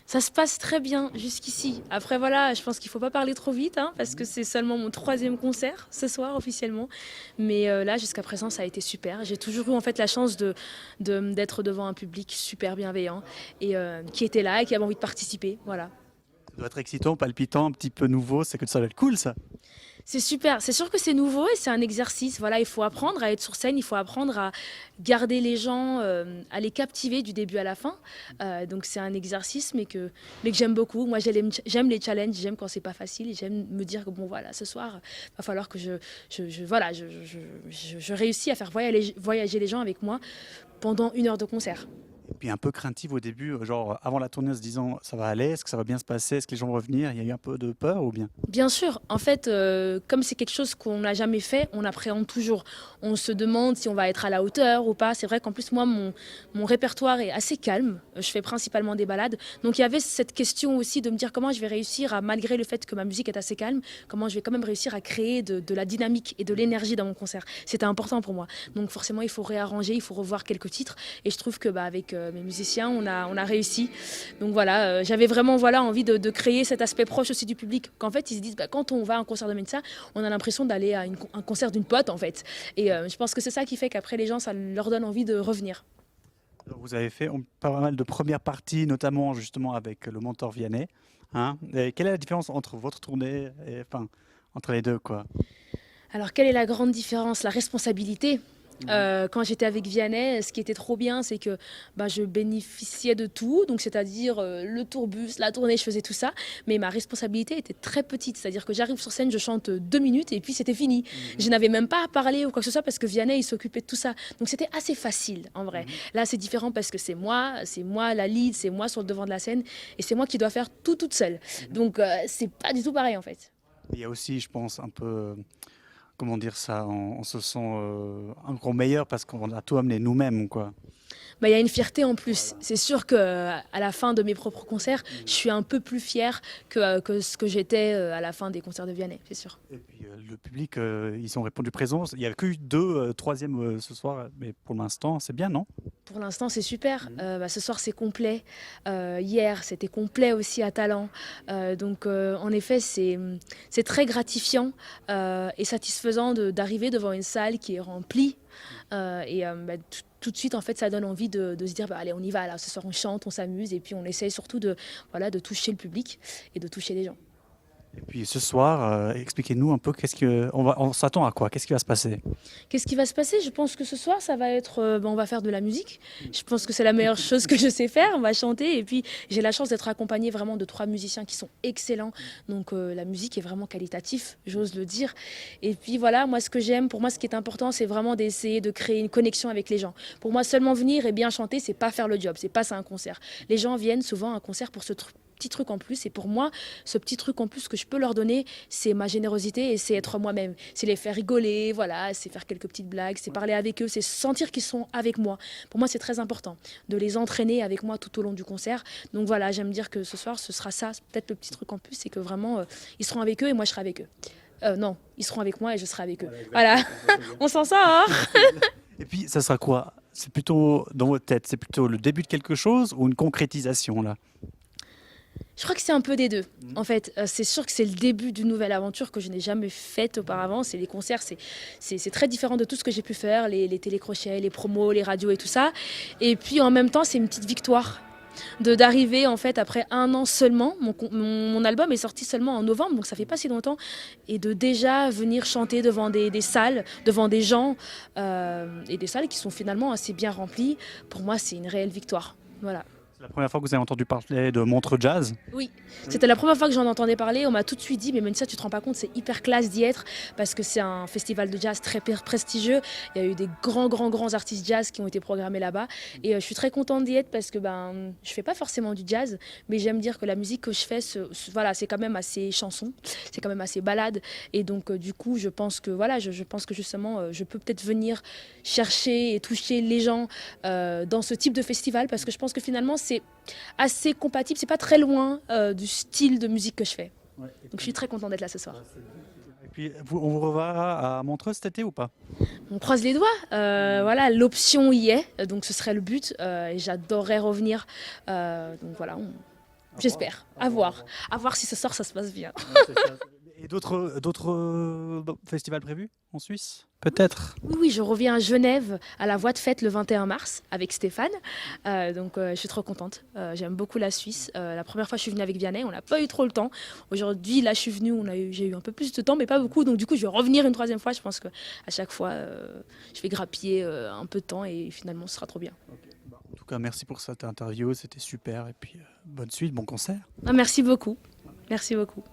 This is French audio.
Ça se passe très bien jusqu'ici. Après voilà, je pense qu'il ne faut pas parler trop vite hein, parce que c'est seulement mon troisième concert ce soir officiellement. Mais là, jusqu'à présent, ça a été super. J'ai toujours eu en fait la chance d'être devant un public super bienveillant et qui était là et qui avait envie de participer. Voilà. Ça doit être excitant, palpitant, un petit peu nouveau, c'est que ça doit être cool ça. C'est super. C'est sûr que c'est nouveau et c'est un exercice. Voilà, il faut apprendre à être sur scène, il faut apprendre à garder les gens, à les captiver du début à la fin. Donc c'est un exercice, mais que j'aime beaucoup. Moi, j'aime les challenges, j'aime quand c'est pas facile et j'aime me dire que bon voilà, ce soir, va falloir que voilà, je réussis à faire voyager les gens avec moi pendant 1 heure de concert. Et puis un peu craintive au début, genre avant la tournée en se disant ça va aller, est-ce que ça va bien se passer, est-ce que les gens vont revenir, il y a eu un peu de peur ou bien? Bien sûr, en fait, comme c'est quelque chose qu'on n'a jamais fait, on appréhende toujours. On se demande si on va être à la hauteur ou pas. C'est vrai qu'en plus, moi, mon répertoire est assez calme. Je fais principalement des ballades. Donc il y avait cette question aussi de me dire comment je vais réussir à, malgré le fait que ma musique est assez calme, comment je vais quand même réussir à créer de la dynamique et de l'énergie dans mon concert. C'était important pour moi. Donc forcément, il faut réarranger, il faut revoir quelques titres. Et je trouve que avec mes musiciens, on a réussi. Donc voilà, j'avais vraiment voilà, envie de créer cet aspect proche aussi du public. Qu'en fait, ils se disent, quand on va à un concert de Mensa, on a l'impression d'aller à un concert d'une pote, en fait. Et je pense que c'est ça qui fait qu'après, les gens, ça leur donne envie de revenir. Vous avez fait pas mal de premières parties, notamment justement avec le Mentor Vianney. Hein. Et quelle est la différence entre votre tournée et enfin entre les deux quoi? Alors, quelle est la grande différence? La responsabilité. Quand j'étais avec Vianney, ce qui était trop bien, c'est que je bénéficiais de tout, donc c'est-à-dire le tourbus, la tournée, je faisais tout ça, mais ma responsabilité était très petite, c'est-à-dire que j'arrive sur scène, je chante 2 minutes et puis c'était fini. Je n'avais même pas à parler ou quoi que ce soit parce que Vianney, il s'occupait de tout ça, donc c'était assez facile en vrai. Là, c'est différent parce que c'est moi la lead, c'est moi sur le devant de la scène et c'est moi qui dois faire tout toute seule. Donc c'est pas du tout pareil en fait. Il y a aussi, je pense, un peu, comment dire ça, on se sent encore meilleur parce qu'on a tout amené nous-mêmes quoi. Il y a une fierté en plus. C'est sûr qu'à la fin de mes propres concerts, je suis un peu plus fière que ce que j'étais à la fin des concerts de Vianney, c'est sûr. Et puis le public, ils ont répondu présent. Il n'y a que eu deux, troisième ce soir, mais pour l'instant, c'est bien, non? Pour l'instant, c'est super. Ce soir, c'est complet. Hier, c'était complet aussi à Talent. Donc, en effet, c'est très gratifiant et satisfaisant d'arriver devant une salle qui est remplie. Tout de suite, en fait, ça donne envie de se dire, allez, on y va. Là, ce soir, on chante, on s'amuse et puis on essaye surtout voilà, de toucher le public et de toucher les gens. Et puis ce soir, expliquez-nous un peu on s'attend à quoi? Qu'est-ce qui va se passer? Qu'est-ce qui va se passer? Je pense que ce soir, ça va être, on va faire de la musique. Je pense que c'est la meilleure chose que je sais faire. On va chanter et puis j'ai la chance d'être accompagnée vraiment de 3 musiciens qui sont excellents. Donc la musique est vraiment qualitative, j'ose le dire. Et puis voilà, moi ce que j'aime, pour moi ce qui est important, c'est vraiment d'essayer de créer une connexion avec les gens. Pour moi, seulement venir et bien chanter, c'est pas faire le job, c'est pas ça un concert. Les gens viennent souvent à un concert pour ce petit truc en plus. Et pour moi, ce petit truc en plus que je peux leur donner, c'est ma générosité et c'est être moi-même. C'est les faire rigoler, voilà, c'est faire quelques petites blagues, c'est parler avec eux, c'est sentir qu'ils sont avec moi. Pour moi, c'est très important de les entraîner avec moi tout au long du concert. Donc voilà, j'aime dire que ce soir, ce sera ça, peut-être le petit truc en plus, c'est que vraiment, ils seront avec eux et moi, je serai avec eux. Non, ils seront avec moi et je serai avec eux. Voilà, on s'en sort. Hein. Et puis, ça sera quoi? C'est plutôt dans votre tête, c'est plutôt le début de quelque chose ou une concrétisation là? Je crois que c'est un peu des deux. En fait, c'est sûr que c'est le début d'une nouvelle aventure que je n'ai jamais faite auparavant. C'est les concerts, c'est très différent de tout ce que j'ai pu faire, les télécrochets, les promos, les radios et tout ça. Et puis en même temps, c'est une petite victoire d'arriver en fait après 1 an seulement. Mon album est sorti seulement en novembre, donc ça fait pas si longtemps, et de déjà venir chanter devant des salles, devant des gens et des salles qui sont finalement assez bien remplies. Pour moi, c'est une réelle victoire. Voilà. C'est la première fois que vous avez entendu parler de Montreux Jazz? Oui, c'était la première fois que j'en entendais parler. On m'a tout de suite dit, mais Mélissa, tu te rends pas compte, c'est hyper classe d'y être parce que c'est un festival de jazz très prestigieux. Il y a eu des grands artistes jazz qui ont été programmés là-bas. Et je suis très contente d'y être parce que je fais pas forcément du jazz, mais j'aime dire que la musique que je fais, voilà, c'est quand même assez chanson, c'est quand même assez balade. Et donc, du coup, je pense que, voilà, je pense que justement, je peux peut-être venir chercher et toucher les gens dans ce type de festival parce que je pense que finalement, c'est assez compatible, c'est pas très loin du style de musique que je fais. Ouais, Donc je suis très contente d'être là ce soir. et puis on vous reverra à Montreux cet été ou pas? On croise les doigts, voilà, l'option y est, donc ce serait le but, et j'adorerais revenir. Donc voilà, J'espère. À voir. À voir si ce soir, ça se passe bien. Et d'autres festivals prévus en Suisse? Peut-être. Oui, oui, je reviens à Genève à la Voix de Fête le 21 mars avec Stéphane. Donc, je suis trop contente. J'aime beaucoup la Suisse. La première fois, je suis venue avec Vianney. On n'a pas eu trop le temps. Aujourd'hui, là, je suis venue. J'ai eu un peu plus de temps, mais pas beaucoup. Donc, du coup, je vais revenir une troisième fois. Je pense qu'à chaque fois, je vais grappiller un peu de temps et finalement, ce sera trop bien. En tout cas, merci pour cette interview. C'était super. Et puis, bonne suite, bon concert. Ah, merci beaucoup. Merci beaucoup.